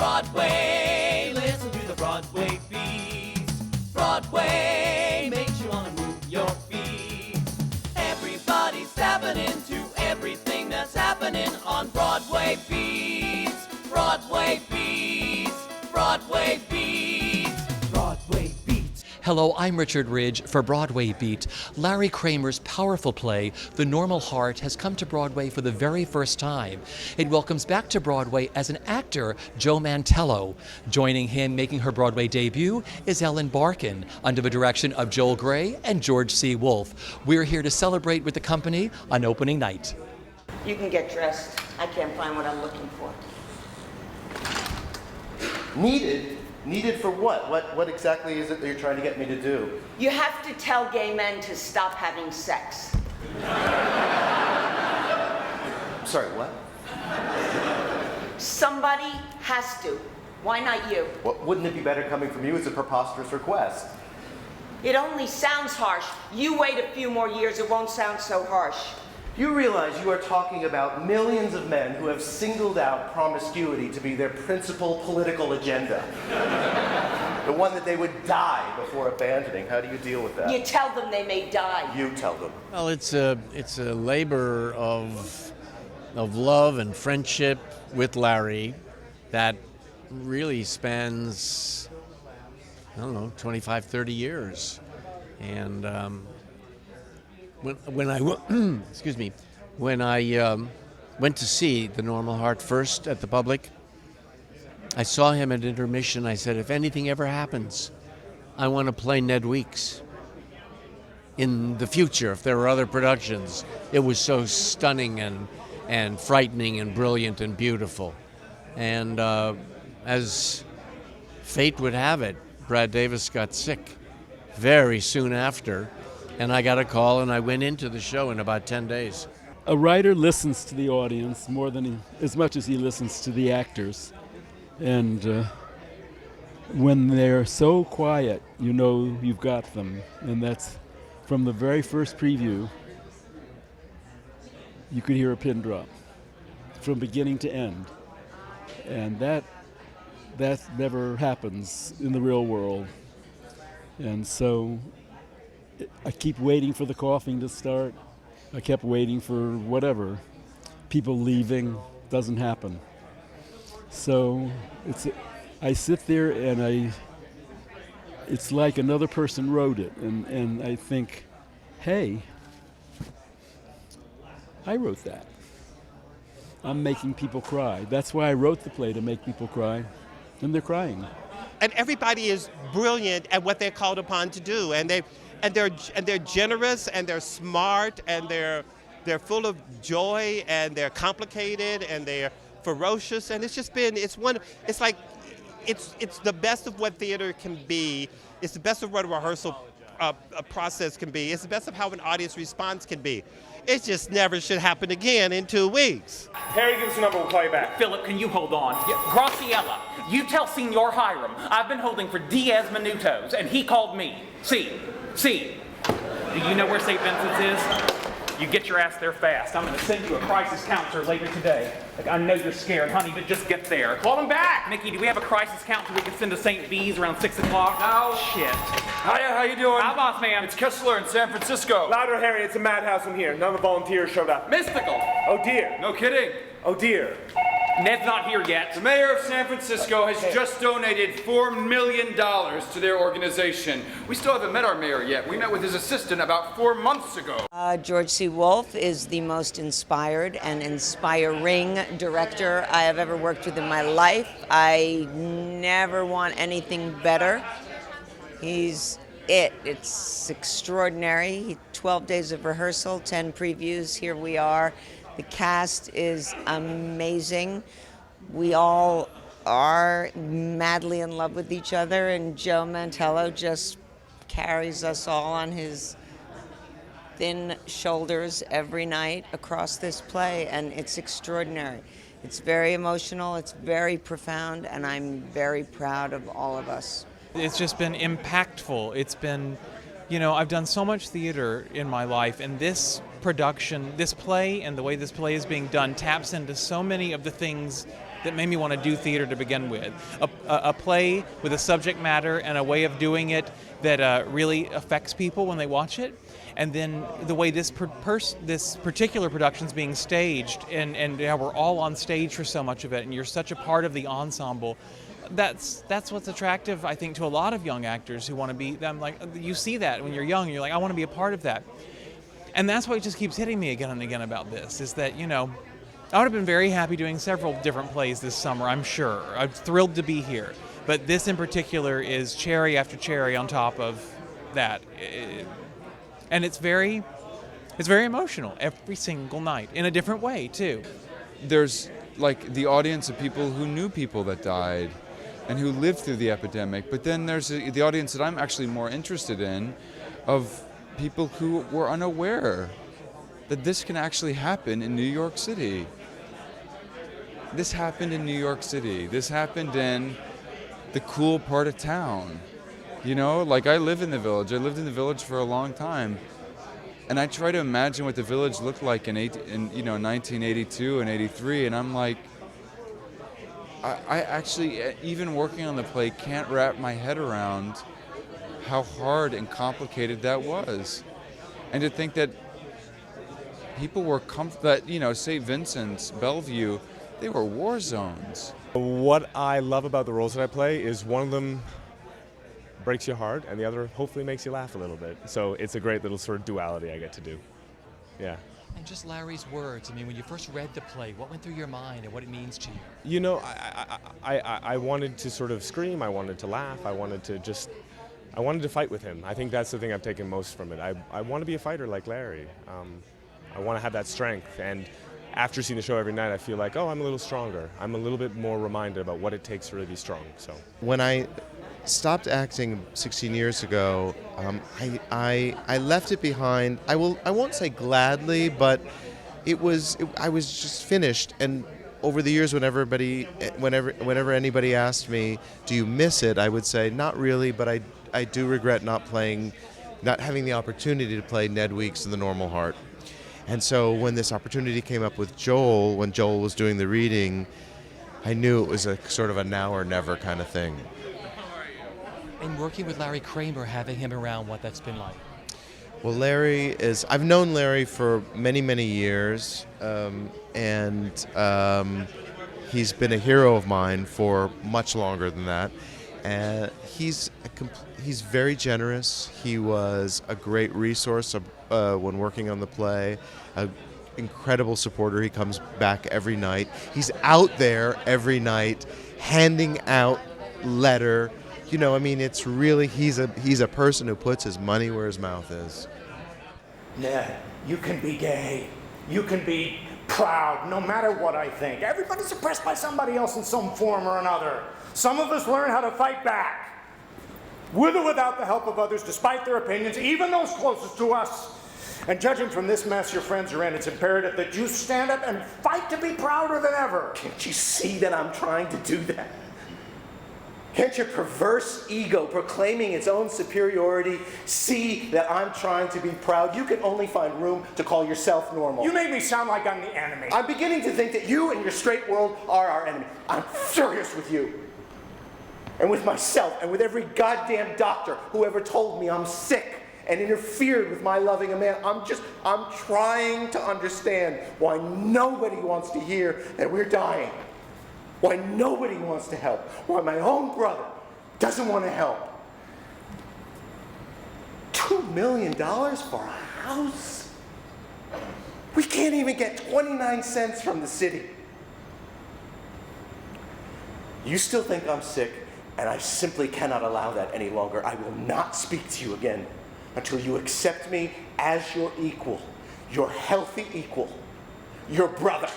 Broadway, listen to the Broadway beat. Broadway makes you want to move your feet. Everybody's tapping into everything that's happening on Broadway beats. Broadway beats. Broadway beats. Broadway beats. Hello, I'm Richard Ridge for Broadway Beat. Larry Kramer's powerful play, The Normal Heart, has come to Broadway for the very first time. It welcomes back to Broadway as an actor Joe Mantello. Joining him making her Broadway debut is Ellen Barkin, under the direction of Joel Grey and George C. Wolfe. We're here to celebrate with the company on opening night. You can get dressed. I can't find what I'm looking for. Needed? Needed for what? What exactly is it that you're trying to get me to do? You have to tell gay men to stop having sex. Sorry, what? Somebody has to. Why not you? Well, wouldn't it be better coming from you? It's a preposterous request. It only sounds harsh. You wait a few more years, it won't sound so harsh. You realize you are talking about millions of men who have singled out promiscuity to be their principal political agenda. The one that they would die before abandoning. How do you deal with that? You tell them they may die. You tell them. Well, it's a labor of love and friendship with Larry that really spans, 25, 30 years. And when I went to see The Normal Heart first at the Public, I saw him at intermission. I said, if anything ever happens, I want to play Ned Weeks. In the future, if there were other productions, it was so stunning and frightening and brilliant and beautiful. And as fate would have it, Brad Davis got sick very soon after, and I got a call and I went into the show in about 10 days. A writer listens to the audience as much as he listens to the actors. And when they're so quiet, you know you've got them. And that's from the very first preview, you could hear a pin drop from beginning to end. And that never happens in the real world. And so I keep waiting for the coughing to start. I kept waiting for whatever. People leaving, doesn't happen. So I sit there and it's like another person wrote it. And I think, hey, I wrote that. I'm making people cry. That's why I wrote the play, to make people cry. And they're crying. And everybody is brilliant at what they're called upon to do. And they're generous, and they're smart, and they're full of joy, and they're complicated, and they're ferocious, and it's the best of what theater can be. It's the best of what a rehearsal process can be. It's the best of how an audience response can be. It just never should happen again in 2 weeks. Harry, give us a number, we'll call you back. Philip, can you hold on? Graciela, you tell Senor Hiram I've been holding for Diaz Minutos, and he called me. See, do you know where St. Vincent's is? You get your ass there fast. I'm going to send you a crisis counselor later today. I know you're scared, honey, but just get there. Call him back! Mickey, do we have a crisis counselor we can send to St. V's around 6 o'clock? No. Shit. Hiya, how you doing? Hi, boss man. It's Kessler in San Francisco. Louder, Harry, it's a madhouse in here. None of the volunteers showed up. Mystical. Oh dear. No kidding. Oh dear. Ned's not here yet. The mayor of San Francisco has just donated $4 million to their organization. We still haven't met our mayor yet. We met with his assistant about 4 months ago. George C. Wolfe is the most inspired and inspiring director I have ever worked with in my life. I never want anything better. He's it. It's extraordinary. 12 days of rehearsal, 10 previews. Here we are. The cast is amazing. We all are madly in love with each other, and Joe Mantello just carries us all on his thin shoulders every night across this play, and it's extraordinary. It's very emotional, it's very profound, and I'm very proud of all of us. It's just been impactful. It's been, I've done so much theater in my life, and this production, this play, and the way this play is being done taps into so many of the things that made me want to do theater to begin with. A play with a subject matter and a way of doing it that really affects people when they watch it. And then the way this particular production's being staged, and how we're all on stage for so much of it, and you're such a part of the ensemble. That's what's attractive, I think, to a lot of young actors who want to be them. Like, you see that when you're young, and you're like, I want to be a part of that. And that's what just keeps hitting me again and again about this, is that, I would have been very happy doing several different plays this summer, I'm sure. I'm thrilled to be here. But this in particular is cherry after cherry on top of that. And it's very emotional every single night, in a different way, too. There's like the audience of people who knew people that died and who lived through the epidemic, but then there's the audience that I'm actually more interested in, of people who were unaware that this can actually happen in New York City. This happened in New York City. This happened in the cool part of town. Like, I live in the Village. I lived in the Village for a long time. And I try to imagine what the Village looked like in 1982 and 83, and I'm like, I actually, even working on the play, can't wrap my head around how hard and complicated that was. And to think that people were St. Vincent's, Bellevue, they were war zones. What I love about the roles that I play is one of them breaks your heart and the other hopefully makes you laugh a little bit. So it's a great little sort of duality I get to do. Yeah. And just Larry's words, when you first read the play, what went through your mind and what it means to you? I wanted to sort of scream, I wanted to laugh, I wanted to fight with him. I think that's the thing I've taken most from it. I want to be a fighter like Larry. I want to have that strength, and after seeing the show every night, I feel like, I'm a little stronger. I'm a little bit more reminded about what it takes to really be strong. So when I stopped acting 16 years ago, I left it behind. I won't say gladly, but I was just finished. And over the years, whenever anybody asked me, "Do you miss it?" I would say, "Not really," but I do regret not having the opportunity to play Ned Weeks in The Normal Heart. And so when this opportunity came up with Joel, when Joel was doing the reading, I knew it was a sort of a now or never kind of thing. And working with Larry Kramer, having him around, what that's been like? Well, I've known Larry for many, many years, and he's been a hero of mine for much longer than that. And he's very generous. He was a great resource when working on the play, an incredible supporter. He comes back every night. He's out there every night handing out letter. It's really, he's a person who puts his money where his mouth is. Ned, you can be gay. You can be proud, no matter what I think. Everybody's oppressed by somebody else in some form or another. Some of us learn how to fight back, with or without the help of others, despite their opinions, even those closest to us. And judging from this mess your friends are in, it's imperative that you stand up and fight to be prouder than ever. Can't you see that I'm trying to do that? Can't your perverse ego proclaiming its own superiority see that I'm trying to be proud? You can only find room to call yourself normal. You make me sound like I'm the enemy. I'm beginning to think that you and your straight world are our enemy. I'm furious with you. And with myself, and with every goddamn doctor who ever told me I'm sick and interfered with my loving a man. I'm trying to understand why nobody wants to hear that we're dying. Why nobody wants to help. Why my own brother doesn't want to help. $2 million for a house? We can't even get 29 cents from the city. You still think I'm sick, and I simply cannot allow that any longer. I will not speak to you again until you accept me as your equal, your healthy equal, your brother.